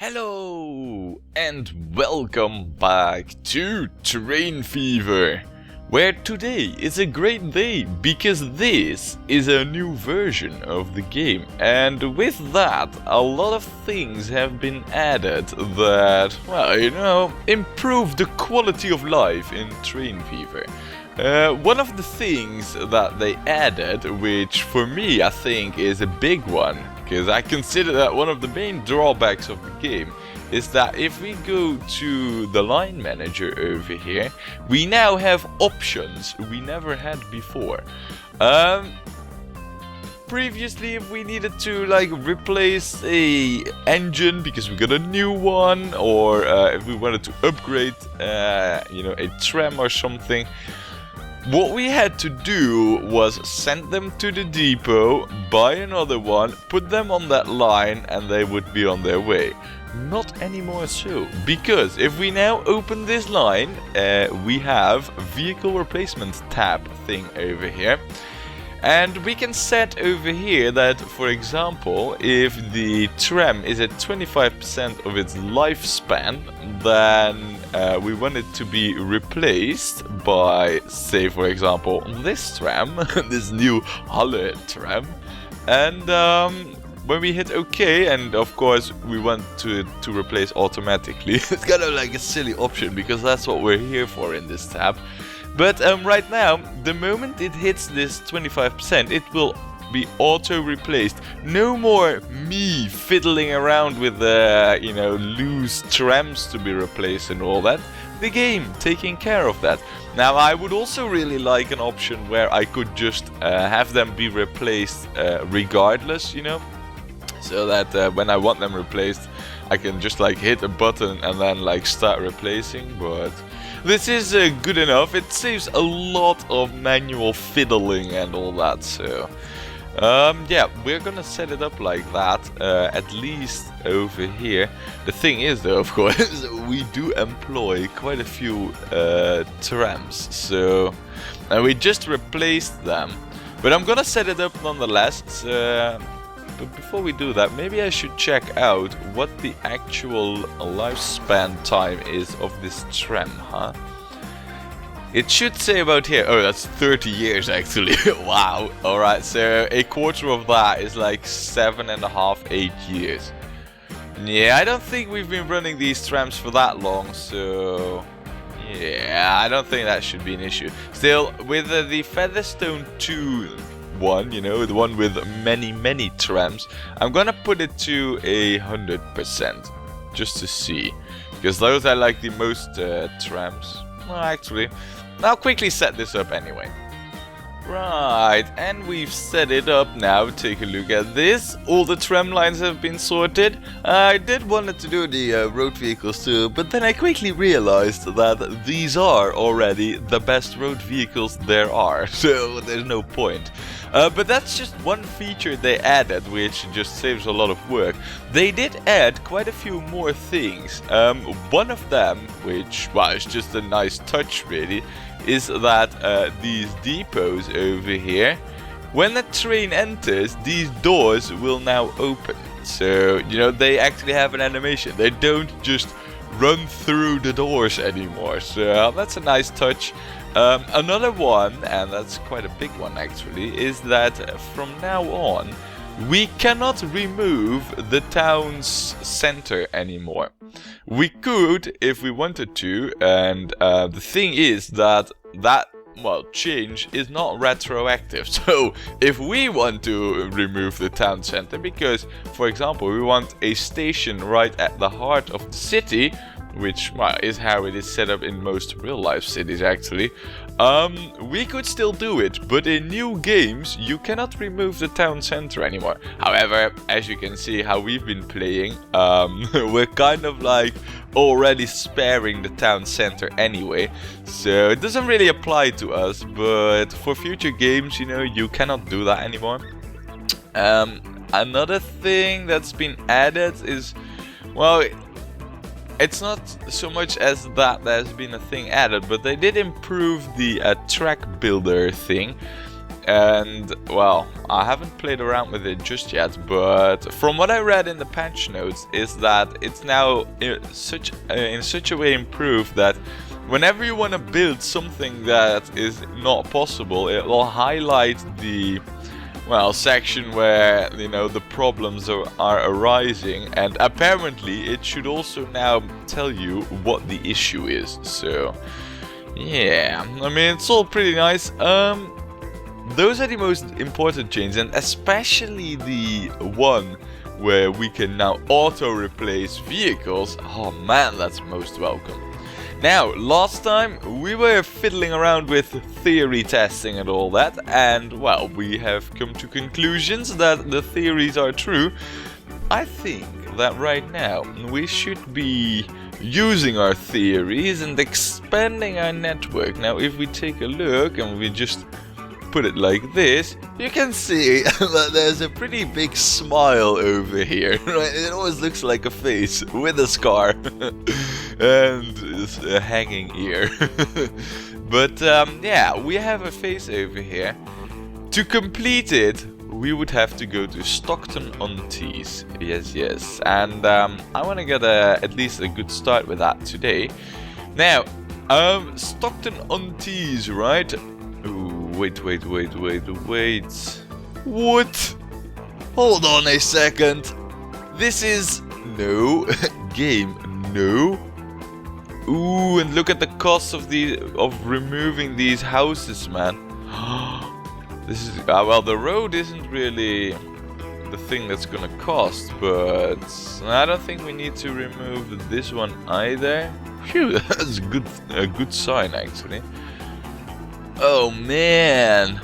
Hello and welcome back to Train Fever, where today is a great day because this is a new version of the game, and with that a lot of things have been added that, well, improve the quality of life in Train Fever. One of the things that they added, which for me I think is a big one, because I consider that one of the main drawbacks of the game, is that if we go to the line manager over here, we now have options we never had before. Previously, if we needed to replace a engine because we got a new one, or if we wanted to upgrade a tram or something, what we had to do was send them to the depot, buy another one, put them on that line, and they would be on their way. Not anymore so, because if we now open this line, we have vehicle replacement tab thing over here. And we can set over here that, for example, if the tram is at 25% of its lifespan, then we want it to be replaced by, say, for example, this tram, this new Halle tram. And when we hit OK, and of course we want to replace automatically, it's kind of like a silly option because that's what we're here for in this tab. But right now, the moment it hits this 25%, it will be auto-replaced. No more me fiddling around with loose trams to be replaced and all that. The game taking care of that. Now, I would also really like an option where I could just have them be replaced regardless, so that when I want them replaced, I can just hit a button and then start replacing. But this is good enough. It saves a lot of manual fiddling and all that. So yeah, we're gonna set it up like that, at least over here. The thing is, though, of course, we do employ quite a few trams, so and we just replaced them. But I'm gonna set it up nonetheless. But before we do that, maybe I should check out what the actual lifespan time is of this tram, huh? It should say about here. Oh, that's 30 years actually. Wow. Alright, so a quarter of that is like 7.5, 8 years. Yeah, I don't think we've been running these trams for that long, so yeah, I don't think that should be an issue. Still, with the Featherstone 2 one, the one with many trams, I'm gonna put it to 100% just to see, because those are like the most trams. Well, actually, I'll quickly set this up anyway. Right, and we've set it up now. Take a look at this. All the tram lines have been sorted. I did want to do the road vehicles too, but then I quickly realized that these are already the best road vehicles there are, so there's no point. But that's just one feature they added, which just saves a lot of work. They did add quite a few more things. One of them, which, well, is just a nice touch really, is that these depots over here, when the train enters, these doors will now open. So, they actually have an animation. They don't just run through the doors anymore. So that's a nice touch. Another one, and that's quite a big one actually, is that from now on we cannot remove the town's center anymore. We could if we wanted to, and the thing is that change is not retroactive. So if we want to remove the town center because, for example, we want a station right at the heart of the city, which is how it is set up in most real-life cities actually, we could still do it, but in new games you cannot remove the town center anymore. However, as you can see how we've been playing, we're kind of already sparing the town center anyway, so it doesn't really apply to us, but for future games, you cannot do that anymore. Another thing that's been added is, well, it's not so much as that there's been a thing added, but they did improve the track builder thing. And well, I haven't played around with it just yet, but from what I read in the patch notes is that it's now in such a way improved that whenever you want to build something that is not possible, it will highlight the section where the problems are arising, and apparently it should also now tell you what the issue is. So yeah, I mean, it's all pretty nice. Those are the most important changes, and especially the one where we can now auto-replace vehicles. Oh man, that's most welcome. Now, last time we were fiddling around with theory testing and all that, and well, we have come to conclusions that the theories are true. I think that right now we should be using our theories and expanding our network. Now, if we take a look and we just put it like this, you can see that there's a pretty big smile over here, right? It always looks like a face with a scar and a hanging ear. But yeah, we have a face over here. To complete it, we would have to go to Stockton-on-Tees. Yes. And I want to get at least a good start with that today. Now, Stockton-on-Tees, right? Ooh, wait. What? Hold on a second. This is... no. Game, no. Ooh, and look at the cost of removing these houses, man. This is... well, the road isn't really the thing that's gonna cost, but I don't think we need to remove this one either. Phew, that's a good sign, actually. Oh man,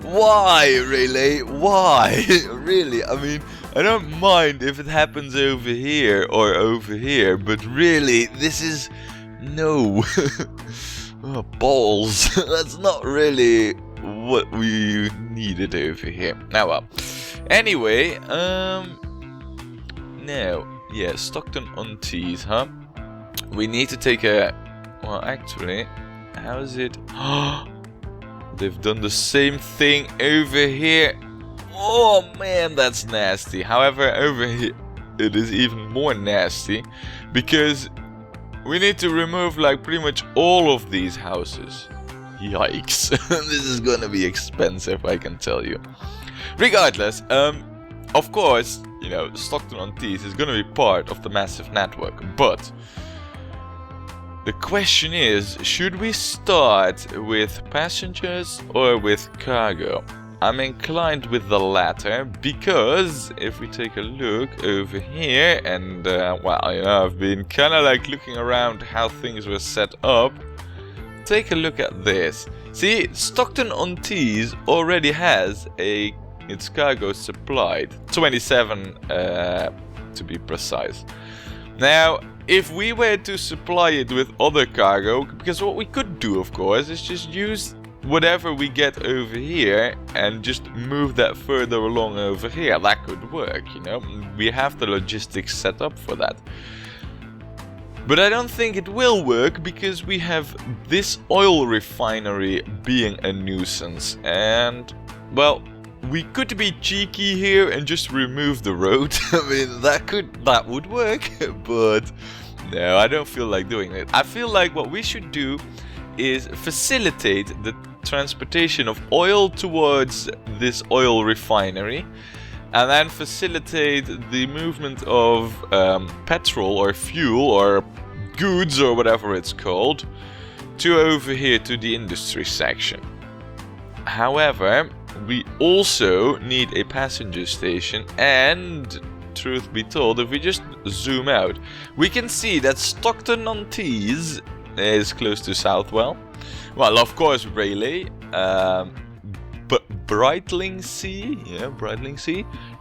why really? Why? Really? I mean, I don't mind if it happens over here or over here, but really, this is... no. Oh, balls. That's not really what we needed over here. Now, well. Anyway, now, yeah, Stockton-on-Tees, huh? We need to take a... well, actually, how is it? They've done the same thing over here. Oh man, that's nasty. However, over here it is even more nasty, because we need to remove like pretty much all of these houses. Yikes. This is gonna be expensive, I can tell you. Regardless, of course, Stockton-on-Tees is gonna be part of the massive network, but the question is, should we start with passengers or with cargo? I'm inclined with the latter, because if we take a look over here, and well, I've been kind of like looking around how things were set up. Take a look at this. See, Stockton-on-Tees already has its cargo supplied, 27 to be precise. Now, if we were to supply it with other cargo, because what we could do, of course, is just use whatever we get over here and just move that further along over here. That could work, we have the logistics set up for that. But I don't think it will work, because we have this oil refinery being a nuisance, and well, we could be cheeky here and just remove the road. I mean, that would work, but no, I don't feel like doing it. I feel like what we should do is facilitate the transportation of oil towards this oil refinery, and then facilitate the movement of petrol or fuel or goods or whatever it's called to over here to the industry section. However, we also need a passenger station, and truth be told, if we just zoom out, we can see that Stockton-on-Tees is close to Southwell. Well, of course, Rayleigh, but Brightlingsea,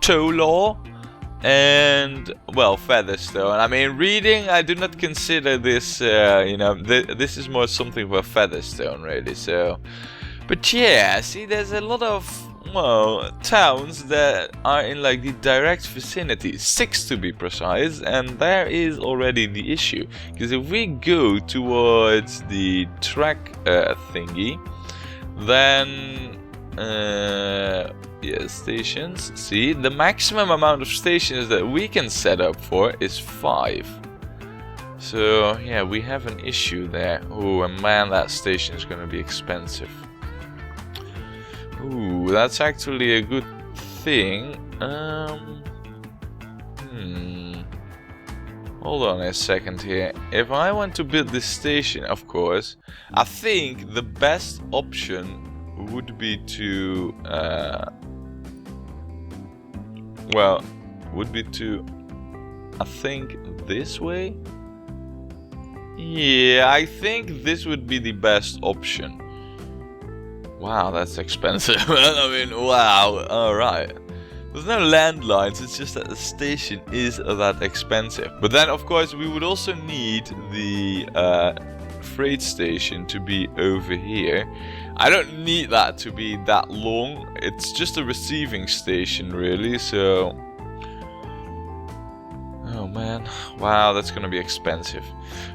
Tolaw, and well, Featherstone. I mean, Reading, I do not consider this, this is more something for Featherstone, really. So, but yeah, see, there's a lot of, well, towns that are in like the direct vicinity, 6 to be precise, and there is already the issue. Because if we go towards the track thingy, then Yeah, stations. See, the maximum amount of stations that we can set up for is 5. So, yeah, we have an issue there. Oh, and man, that station is gonna be expensive. Ooh, that's actually a good thing. Hold on a second here. If I want to build this station, of course, I think the best option would be to, I think this way? Yeah, I think this would be the best option. Wow, that's expensive. I mean, wow, alright. There's no landlines, it's just that the station is that expensive. But then, of course, we would also need the freight station to be over here. I don't need that to be that long. It's just a receiving station, really, so... Oh man, wow, that's gonna be expensive.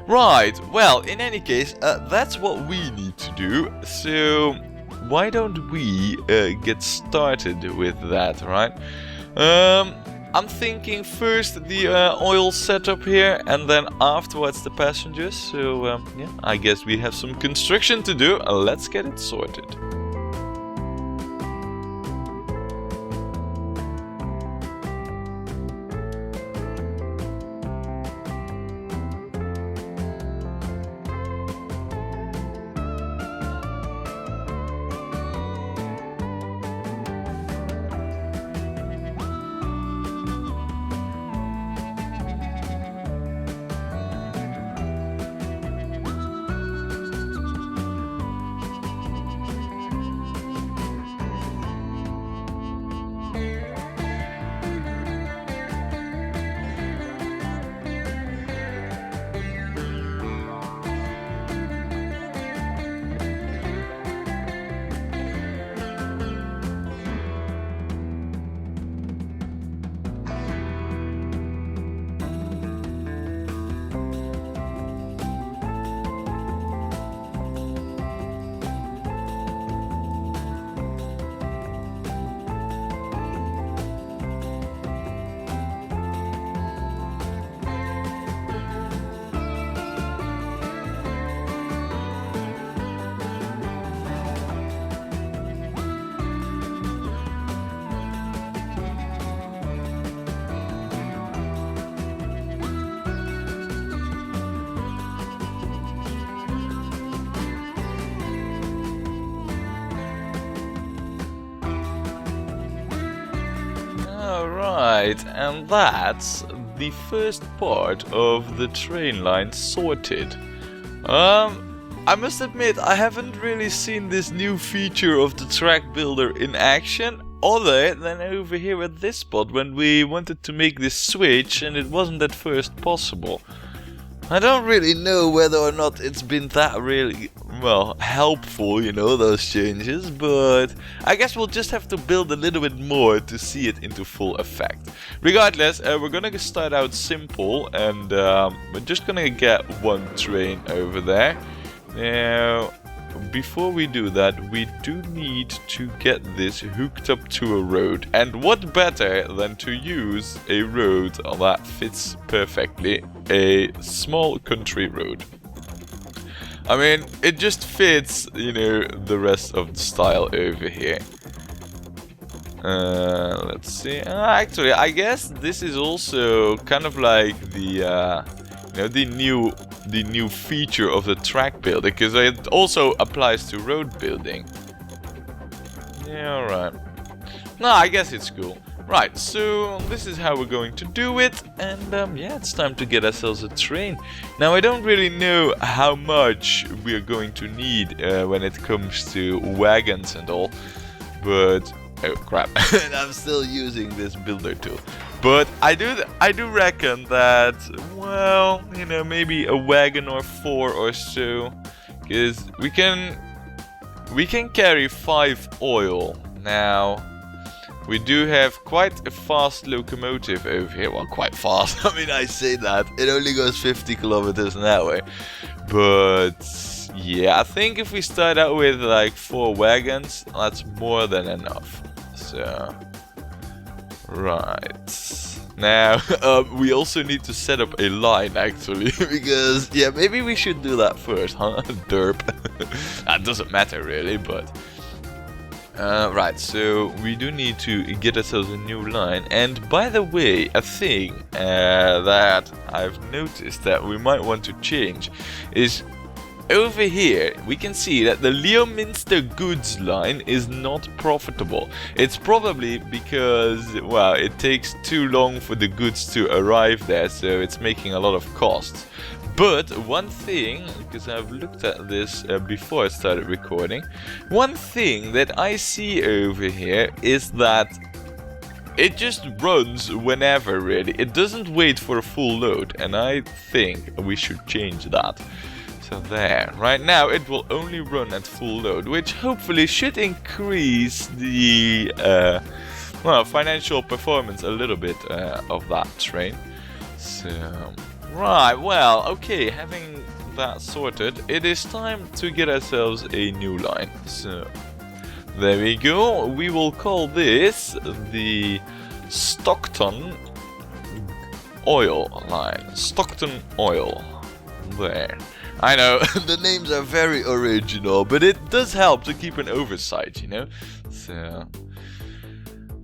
Right, well, in any case, that's what we need to do. So, why don't we get started with that, right? I'm thinking first the oil setup here, and then afterwards the passengers. So, yeah, I guess we have some construction to do. Let's get it sorted. Alright, and that's the first part of the train line sorted. I must admit, I haven't really seen this new feature of the track builder in action, other than over here at this spot when we wanted to make this switch and it wasn't at first possible. I don't really know whether or not it's been that really, well, helpful, you know, those changes, but I guess we'll just have to build a little bit more to see it into full effect. Regardless, we're gonna start out simple, and we're just gonna get one train over there. Now, before we do that, we do need to get this hooked up to a road. And what better than to use a road that fits perfectly, a small country road. I mean, it just fits, you know, the rest of the style over here. Let's see. Actually, I guess this is also kind of like the, you know, the new feature of the track builder, because it also applies to road building. Yeah, alright. No, I guess it's cool. Right, so this is how we're going to do it, and yeah, it's time to get ourselves a train. Now, I don't really know how much we're going to need when it comes to wagons and all, but... oh crap, I'm still using this builder tool. But I do reckon that, well, you know, maybe a wagon or 4 or so, because we can carry 5 oil. Now, we do have quite a fast locomotive over here. Well, quite fast. I mean, I say that. It only goes 50 kilometers an hour. But Yeah, I think if we start out with like 4 wagons, that's more than enough. So, right. Now, we also need to set up a line, actually, because, yeah, maybe we should do that first, huh? Derp. That doesn't matter, really, but... right, so we do need to get ourselves a new line. And by the way, a thing that I've noticed that we might want to change is... Over here, we can see that the Leominster goods line is not profitable. It's probably because, well, it takes too long for the goods to arrive there, so it's making a lot of costs. But one thing, because I've looked at this before I started recording, one thing that I see over here is that it just runs whenever, really. It doesn't wait for a full load, and I think we should change that. So there, right now it will only run at full load, which hopefully should increase the well, financial performance a little bit of that train. So, right, well, okay, having that sorted, it is time to get ourselves a new line. So, there we go. We will call this the Stockton oil line. Stockton oil. There. I know, the names are very original, but it does help to keep an oversight, you know? So...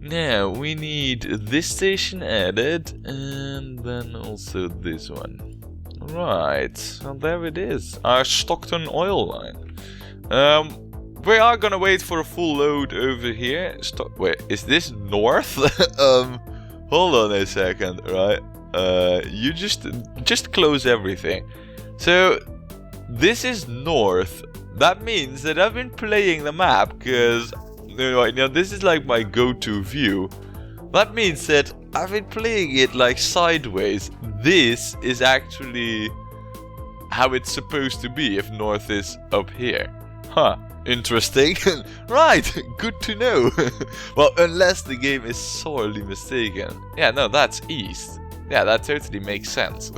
Now, we need this station added, and then also this one. Right, so there it is, our Stockton oil line. We are gonna wait for a full load over here. Wait, is this north? Hold on a second, right? You just close everything. So... This is north. That means that I've been playing the map because, you know, this is like my go-to view. That means that I've been playing it like sideways. This is actually how it's supposed to be if north is up here. Huh, interesting. Right, good to know. Well, unless the game is sorely mistaken. Yeah, no, that's east. Yeah, that totally makes sense.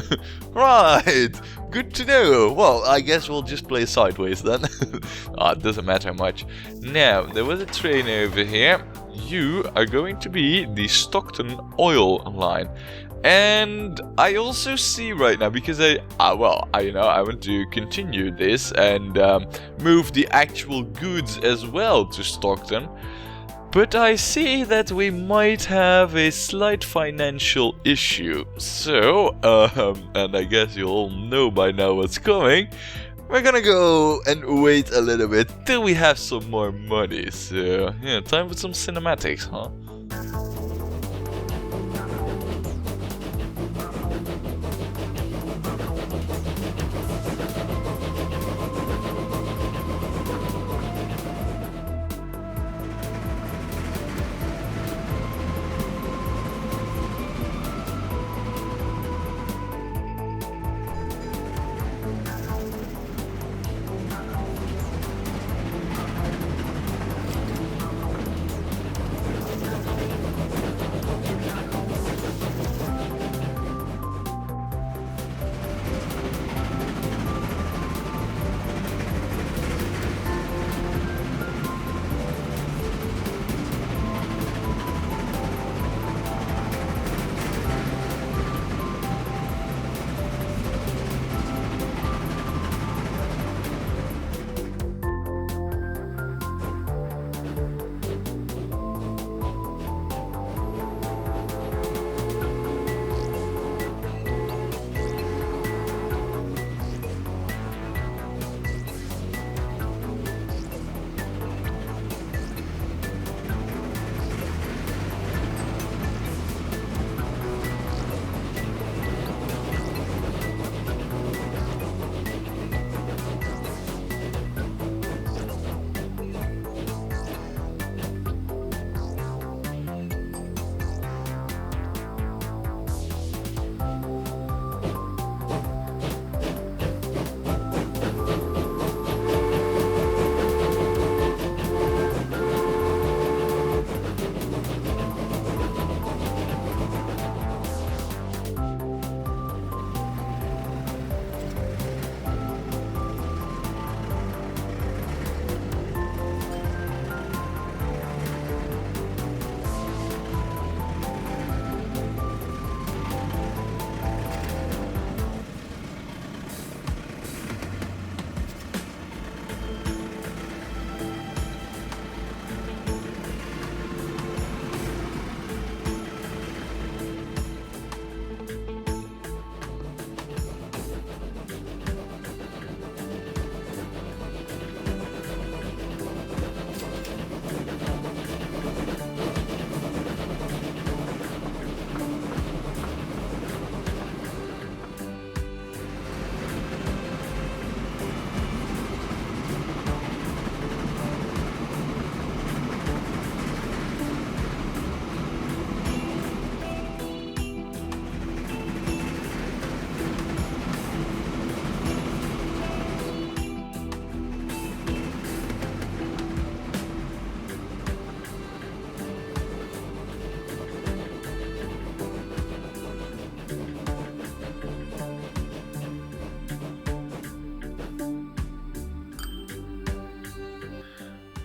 Right, good to know. Well, I guess we'll just play sideways then. It doesn't matter much. Now, there was a train over here. You are going to be the Stockton oil line. And I also see right now, because I want to continue this and move the actual goods as well to Stockton. But I see that we might have a slight financial issue. So, and I guess you all know by now what's coming. We're gonna go and wait a little bit till we have some more money. So, yeah, time for some cinematics, huh?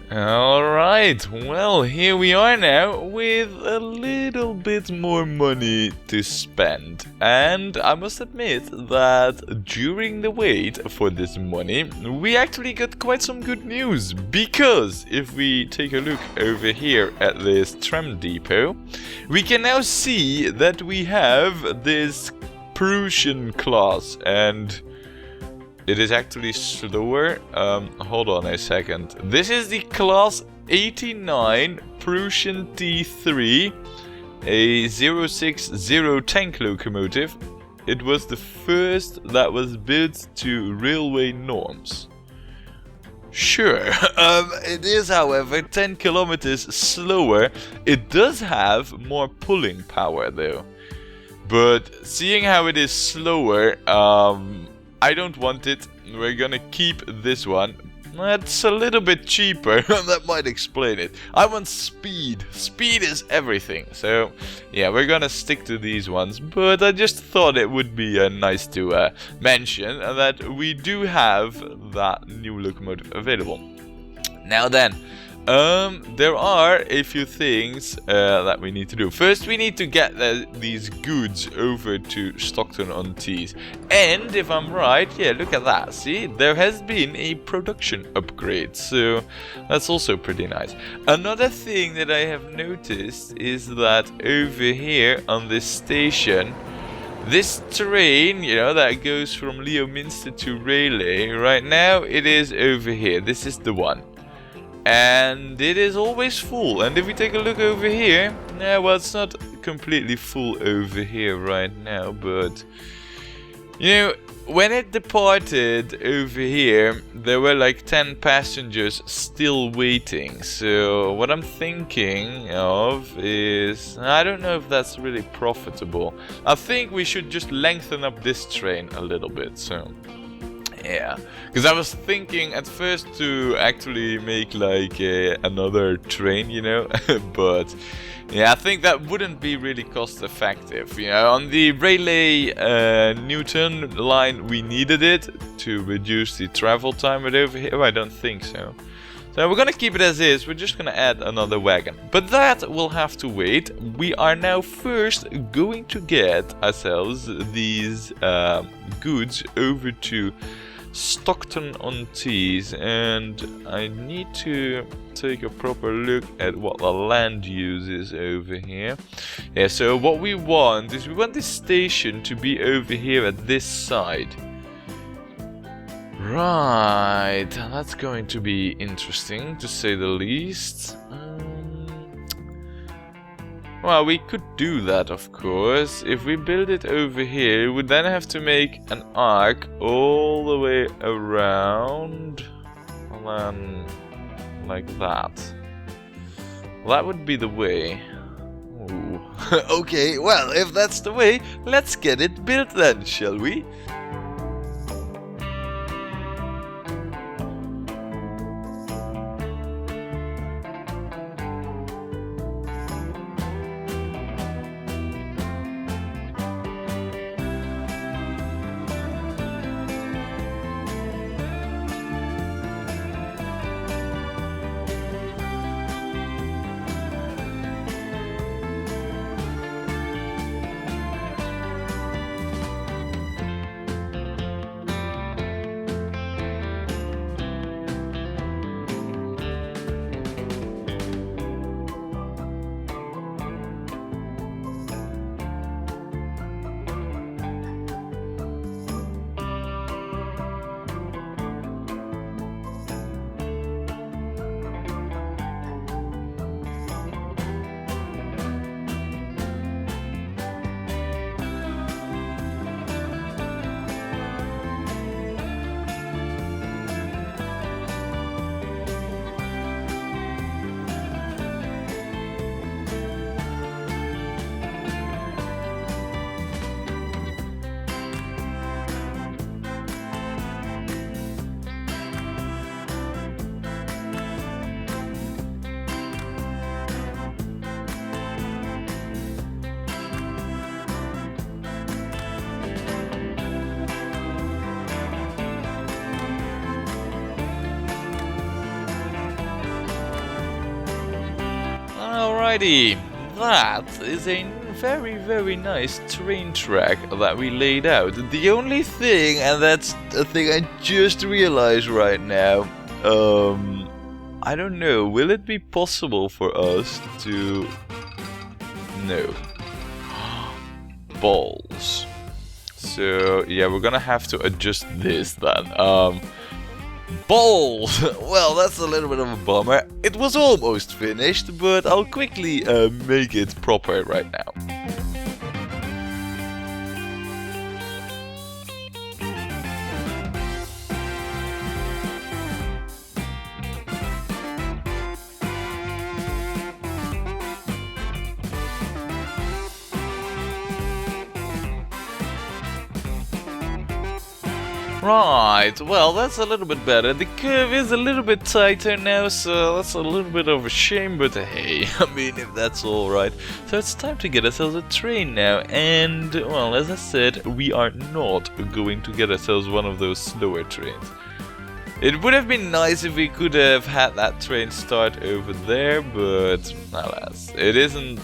Alright, well, here we are now with a little bit more money to spend. And I must admit that during the wait for this money, we actually got quite some good news. Because if we take a look over here at this tram depot, we can now see that we have this Prussian class, and it is actually slower. Hold on a second. This is the class 89 Prussian T3, a 060 tank locomotive. It was the first that was built to railway norms. Sure, it is, however, 10 kilometers slower. It does have more pulling power though. But seeing how it is slower, I don't want it. We're gonna keep this one. It's a little bit cheaper. That might explain it. I want speed. Speed is everything. So, yeah, we're gonna stick to these ones. But I just thought it would be nice to mention that we do have that new locomotive available. Now then, there are a few things that we need to do. First, we need to get these goods over to Stockton-on-Tees. And if I'm right, yeah, look at that. See, there has been a production upgrade, so that's also pretty nice. Another thing that I have noticed is that over here on this station, this train, you know, that goes from Leominster to Raleigh, right now it is over here. This is the one. And it is always full. And if we take a look over here, yeah, well, it's not completely full over here right now, but you know, when it departed over here, there were like 10 passengers still waiting. So what I'm thinking of is, I don't know if that's really profitable. I think we should just lengthen up this train a little bit. So yeah, because I was thinking at first to actually make like another train, you know, but yeah, I think that wouldn't be really cost effective. You know, on the Raleigh Newton line, we needed it to reduce the travel time, but over here, I don't think so. So we're gonna keep it as is. We're just gonna add another wagon, but that will have to wait. We are now first going to get ourselves these goods over to Stockton-on-Tees, and I need to take a proper look at what the land use is over here. Yeah, so what we want is we want this station to be over here at this side. Right, that's going to be interesting to say the least. Well, we could do that, of course. If we build it over here, we would then have to make an arc all the way around, and then like that. Well, that would be the way. Ooh. Okay, well, if that's the way, let's get it built then, shall we? Alrighty, that is a very nice train track that we laid out. The only thing, and that's a thing I just realized right now, I don't know, will it be possible for us to... No. Balls. So, yeah, we're gonna have to adjust this then. Balls! Well, that's a little bit of a bummer. It was almost finished, but I'll quickly make it proper right now. Right, well, that's a little bit better. The curve is a little bit tighter now, so that's a little bit of a shame, but hey, I mean, if that's alright. So it's time to get ourselves a train now, and, well, as I said, we are not going to get ourselves one of those slower trains. It would have been nice if we could have had that train start over there, but, alas, it isn't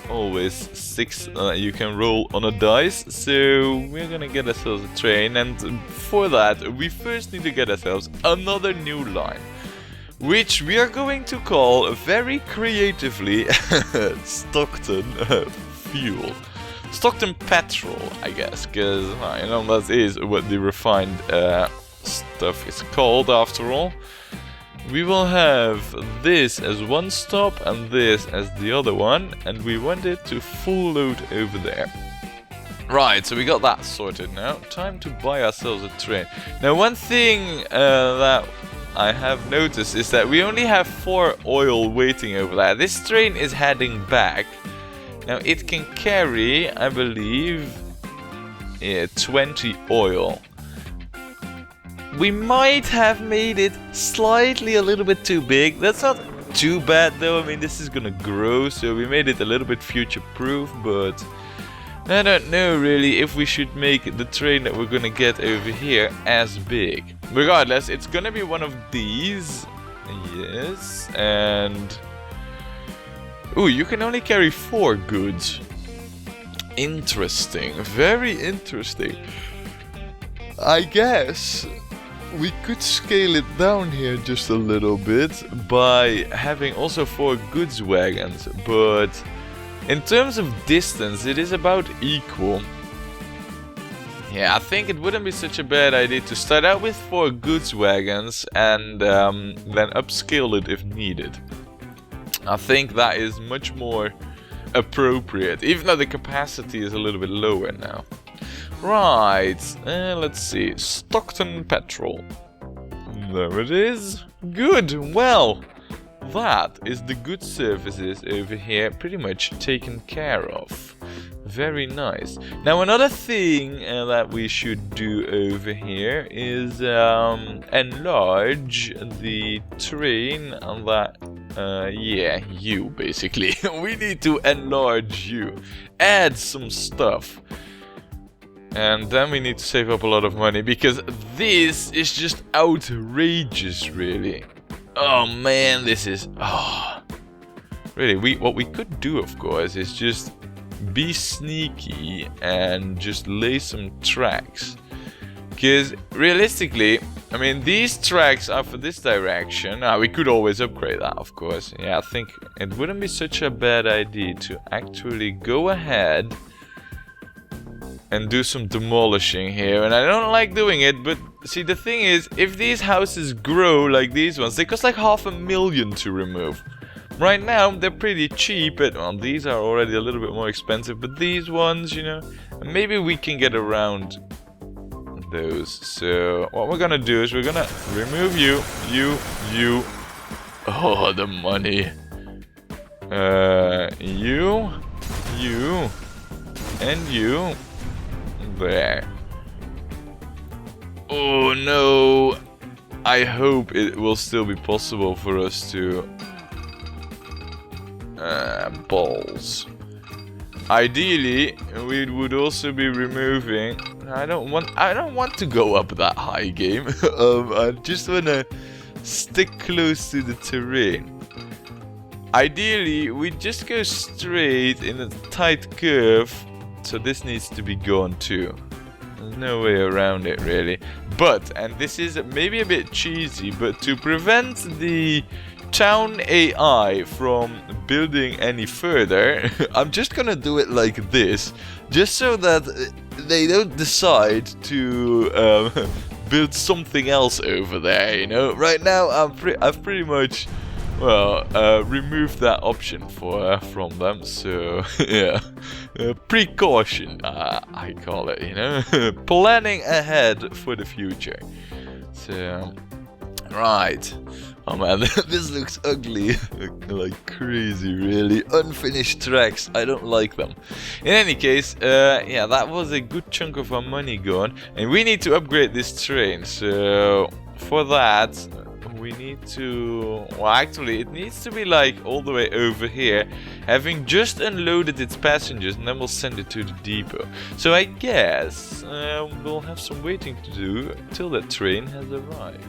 always 6 you can roll on a dice, so we're gonna get ourselves a train, and for that we first need to get ourselves another new line, which we are going to call very creatively Stockton fuel. Stockton petrol, I guess, because you know, that is what the refined stuff is called after all. We will have this as one stop and this as the other one, and we want it to full load over there. Right, so we got that sorted now. Time to buy ourselves a train. Now, one thing that I have noticed is that we only have 4 oil waiting over there. This train is heading back. Now, it can carry, I believe, 20 oil. We might have made it slightly a little bit too big. That's not too bad though. I mean, this is gonna grow, so we made it a little bit future-proof, but I don't know really if we should make the train that we're gonna get over here as big. Regardless, it's gonna be one of these. Yes, and... ooh, you can only carry 4 goods. Interesting, very interesting. I guess we could scale it down here just a little bit by having also 4 goods wagons, but in terms of distance it is about equal. Yeah, I think it wouldn't be such a bad idea to start out with 4 goods wagons and then upscale it if needed. I think that is much more appropriate, even though the capacity is a little bit lower now. Right, let's see, Stockton petrol. There it is. Good, well, that is the good services over here pretty much taken care of. Very nice. Now, another thing that we should do over here is enlarge the train that... yeah, you basically. We need to enlarge you. Add some stuff. And then we need to save up a lot of money, because this is just outrageous, really. Oh man, this is... oh. Really, what we could do, of course, is just be sneaky and just lay some tracks. Because realistically, I mean, these tracks are for this direction. We could always upgrade that, of course. Yeah, I think it wouldn't be such a bad idea to actually go ahead and do some demolishing here, and I don't like doing it, but see, the thing is, if these houses grow like these ones, they cost like $500,000 to remove. Right now, they're pretty cheap, but well, these are already a little bit more expensive, but these ones, you know, maybe we can get around those. So, what we're gonna do is we're gonna remove you. Oh, the money. You, and you. There. Oh no, I hope it will still be possible for us to balls. Ideally, we would also be removing... I don't want to go up that high, game. I just want to stick close to the terrain. ideally, we just go straight in a tight curve. So this needs to be gone too. There's no way around it, really. But, and this is maybe a bit cheesy, but to prevent the town AI from building any further, I'm just gonna do it like this, just so that they don't decide to build something else over there, you know? Right now, I've pretty much, well, removed that option from them, so yeah. Precaution, I call it, you know? Planning ahead for the future. So, right. Oh man, this looks ugly, like crazy, really. Unfinished tracks, I don't like them. In any case, yeah, that was a good chunk of our money gone. And we need to upgrade this train, so for that, we need to... Well, actually, it needs to be like all the way over here, having just unloaded its passengers, and then we'll send it to the depot. So I guess we'll have some waiting to do till that train has arrived.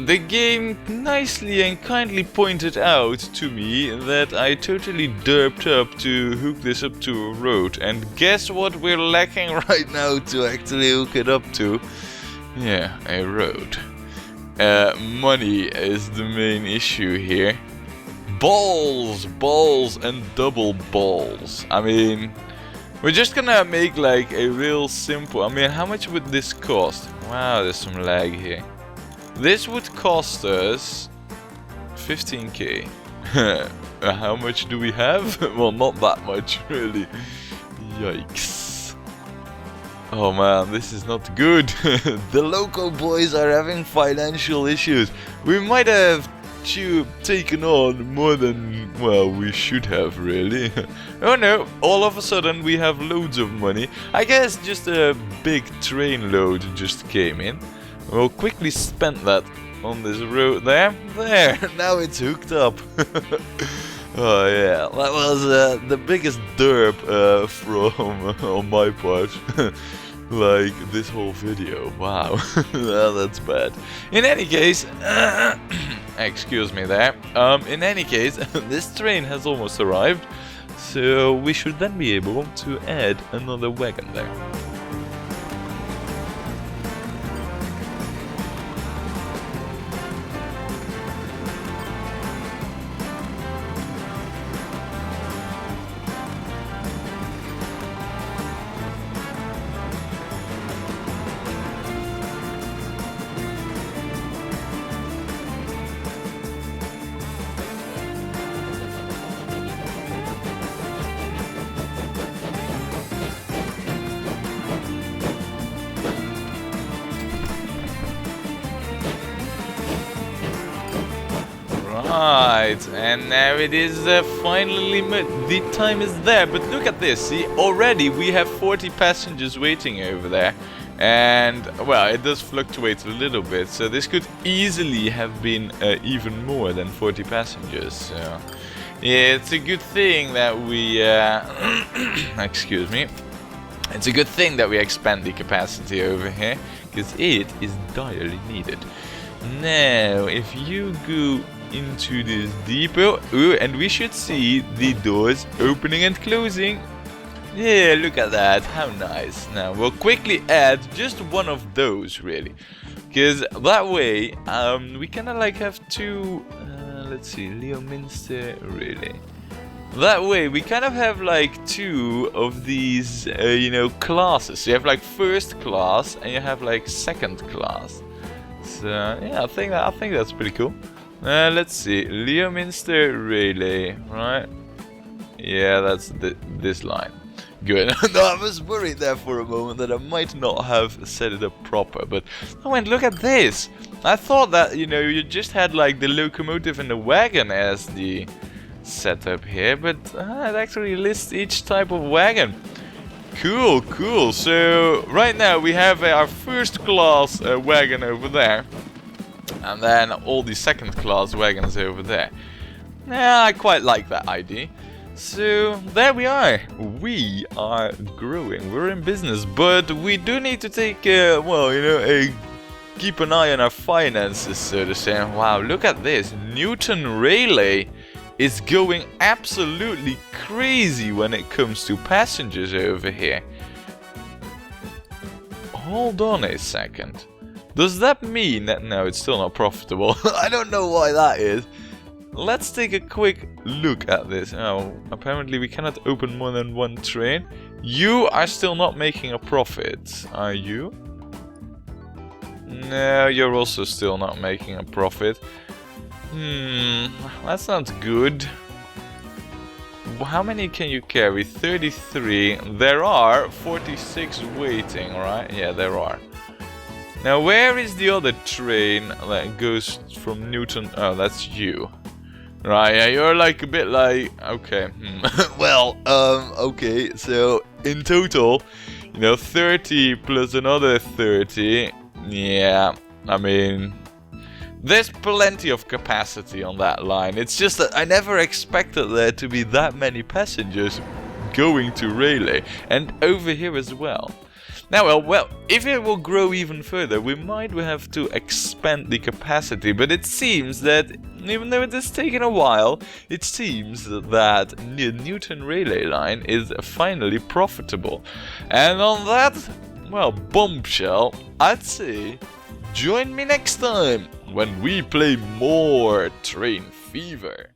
The game nicely and kindly pointed out to me that I totally derped up to hook this up to a road, and guess what we're lacking right now to actually hook it up to? Yeah, a road. Money is the main issue here. Balls, and double balls. I mean, we're just gonna make like a real simple... I mean, how much would this cost? Wow, there's some lag here. This would cost us 15k. How much do we have? Well, not that much, really. Yikes. Oh man, this is not good. The local boys are having financial issues. We might have taken on more than, well, we should have, really. Oh no, all of a sudden we have loads of money. I guess just a big train load just came in. We'll quickly spend that on this road there. There, now it's hooked up. Oh yeah, that was the biggest derp from on my part. Like this whole video. Wow, that's bad. In any case, excuse me there. In any case, this train has almost arrived, so we should then be able to add another wagon there. Right, and now it is finally the time is there. But look at this, see, already we have 40 passengers waiting over there. And, well, it does fluctuate a little bit, so this could easily have been even more than 40 passengers. So, yeah, it's a good thing that we, excuse me, it's a good thing that we expand the capacity over here, because it is direly needed. Now, if you go into this depot, and we should see the doors opening and closing. Yeah, look at that, how nice. Now we'll quickly add just one of those, really, because that way we kind of like have two, let's see, Leominster, really. That way we kind of have like two of these, you know, classes. So you have like first class and you have like second class. So yeah, I think that's pretty cool. Let's see, Leominster Relay, right? Yeah, that's this line. Good. No, I was worried there for a moment that I might not have set it up proper, but oh, and look at this. I thought that, you know, you just had like the locomotive and the wagon as the setup here, but it actually lists each type of wagon. Cool, cool. So right now we have our first class wagon over there, and then all the second class wagons over there. Yeah, I quite like that idea. So there we are. We are growing. We're in business, but we do need to take, well, you know, keep an eye on our finances, so to say. Wow, look at this. Newton Relay is going absolutely crazy when it comes to passengers over here. Hold on a second. Does that mean that... No, it's still not profitable. I don't know why that is. Let's take a quick look at this. Oh, apparently we cannot open more than one train. You are still not making a profit, are you? No, you're also still not making a profit. That's not good. How many can you carry? 33. There are 46 waiting, right? Yeah, there are. Now, where is the other train that goes from Newton? Oh, that's you. Right, yeah, you're like a bit like, okay, well, okay, so in total, you know, 30 plus another 30, yeah, I mean, there's plenty of capacity on that line. It's just that I never expected there to be that many passengers going to Relay, and over here as well. Now, well, if it will grow even further, we might have to expand the capacity, but it seems that, even though it has taken a while, it seems that the Newton Relay line is finally profitable. And on that, well, bombshell, I'd say, join me next time when we play more Train Fever.